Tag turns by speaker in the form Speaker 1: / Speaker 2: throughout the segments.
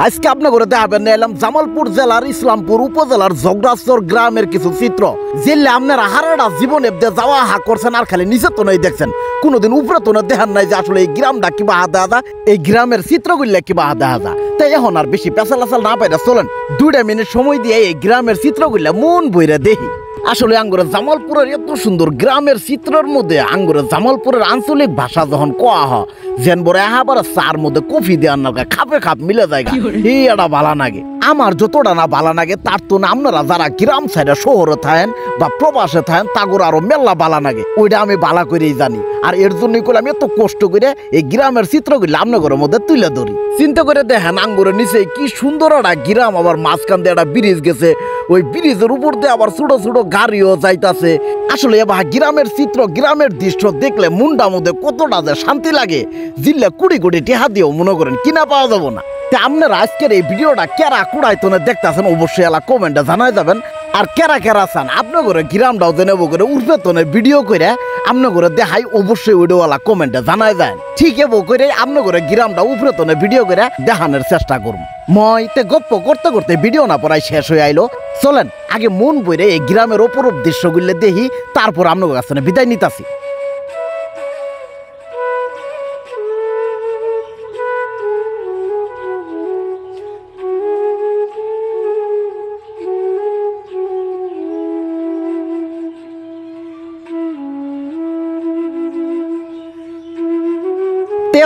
Speaker 1: আজকে আপনাদের দেখাবেন এলাম জামালপুর জেলার ইসলামপুর উপজেলার জগরাচর গ্রামের কিছু চিত্র যেলে আপনারা হারাটা জীবনে যাওয়া হা করছেন আর খালি নিচে তো নাই দেখছেন, কোনোদিন উপরে তো দেখান নাই যে আসলে এই গ্রামটা কিবা দেখা যা, এই গ্রামের চিত্রগুলো কিবা দেখা যা। তাই এখন আর বেশি পেঁচাল না পাইরা চলেন 2 মিনিট সময় দিয়ে এই গ্রামের চিত্রগুলো মন বইরা দেখি। আসলে আঙ্গুরের জামালপুরের এত সুন্দর গ্রামের চিত্রের মধ্যে আঙ্গুরের জামালপুরের আঞ্চলিক ভাষা যখন কোয়া হয় যেন বড় আবার চার মধ্যে কফি দেওয়ার না খাপে খাপ মিলে যায়, এই এটা ভালো লাগে। আমার যতটা না ভালো লাগে তার তো না আপনারা যারা গ্রাম সাইডে শহরে থাকেন বা প্রবাসে থাকেন তাগর আরো মেলা ভালো লাগে, ওইটা আমি ভালো করেই জানি। আর এর জন্যই করে আমি এত কষ্ট করে এই গ্রামের চিত্রগুলো আপনাদের মধ্যে তুলে ধরি। চিন্তা করে দেখেন আঙ্গুরের নিচে কি সুন্দর একটা গ্রাম, আবার মাঝখান দিয়ে একটা ব্রিজ গেছে, ওই ব্রিজের উপর দিয়ে আবার ছোট ছোট গাড়িও যাইতাছে। আসলে এবার গ্রামের চিত্র গ্রামের দৃশ্য দেখলে মনটা মধ্যে কতটা যে শান্তি লাগে, জিল্লা কুড়ি কোটি টেহা দিয়েও মনে করেন কিনা পাওয়া যাবো না। আপনারা আজকের এই ভিডিওটা কেরা কুড়াইতনে দেখতেছেন অবশ্যই এলা কমেন্টে জানাই যাবেন। আর কেরা কেরা চান আপনার ঘরে গ্রামটাও যে নেবো করে উঠবে তনে ভিডিও করে আপনার ঘরে দেখাই অবশ্যই ওইটাওয়ালা কমেন্টে জানাই যায়। ঠিক এবো করে আপনার ঘরে গ্রামটা উপরে তনে ভিডিও করে দেখানোর চেষ্টা করুন। মই তে গপ্প করতে করতে ভিডিও না পড়াই শেষ হয়ে আইলো, চলেন আগে মন বইরে এই গ্রামের অপরূপ দৃশ্যগুলো দেখি, তারপর আপনার কাছে বিদায় নিতাছি।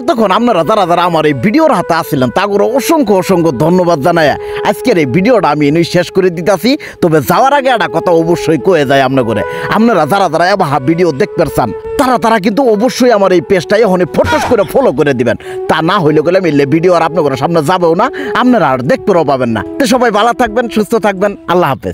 Speaker 1: এতক্ষণ আপনারা যারা যারা আমার এই ভিডিওর হাতে আসছিলেন তাগুলো অসংখ্য অসংখ্য ধন্যবাদ জানাই আজকের এই ভিডিওটা আমি এনেই শেষ করে দিতেছি। তবে যাওয়ার আগে একটা কথা অবশ্যই কয়ে যায় আপনারা যারা যারা এবার ভিডিও দেখতে চান তারা কিন্তু অবশ্যই আমার এই পেজটা এখন ফটোস করে ফলো করে দিবেন। তা না হইলে গেলে মিললে ভিডিও আর আপনাদের সামনে যাবেও না, আপনারা আর দেখতেও পাবেন না। তো সবাই ভালো থাকবেন, সুস্থ থাকবেন, আল্লাহ হাফেজ।